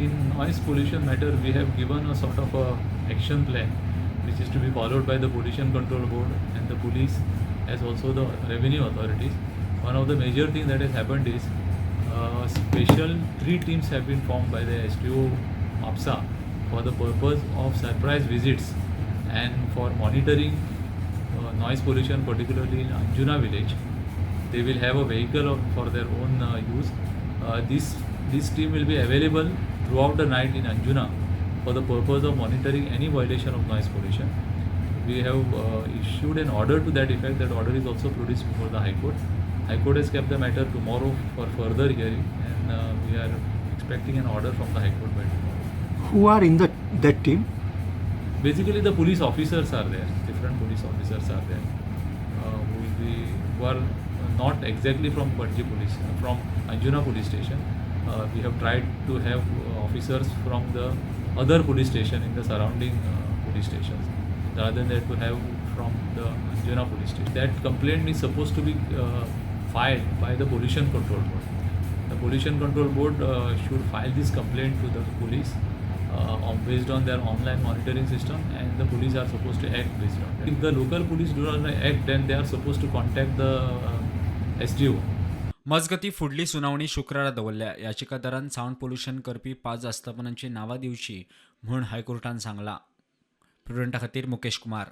In noise pollution matter, we have given a sort of a action plan which is to be followed by the Pollution Control Board and the police as also the revenue authorities. One of the major things that has happened is special 3 teams have been formed by the STO MAPSA for the purpose of surprise visits and for monitoring noise pollution, particularly in Anjuna village. They will have a vehicle for their own use. This team will be available throughout the night in Anjuna for the purpose of monitoring any violation of noise pollution. We have issued an order to that effect. That order is also produced before the High Court. High Court has kept the matter tomorrow for further hearing, and we are expecting an order from the High Court by tomorrow. Who are in that team? Basically, the police officers are there. Different police officers are there who are not exactly from Panji police, from Anjuna police station. We have tried to have officers from the other police station in the surrounding police stations, rather than to have from the Anjuna police station. That complaint is supposed to be filed by the Pollution Control Board. The Pollution Control Board should file this complaint to the police based on their online monitoring system, and the police are supposed to act based on that. If the local police do not act, then they are supposed to contact the SDO. मजगती फुडली सुनावणी शुक्रारा दवरल्या. याचिकादारान sound pollution करपी 5 आस्थापनांची नांवां दिवची म्हूण हायकोर्टान सांगलां. प्रुडंटा खातीर मुकेश कुमार.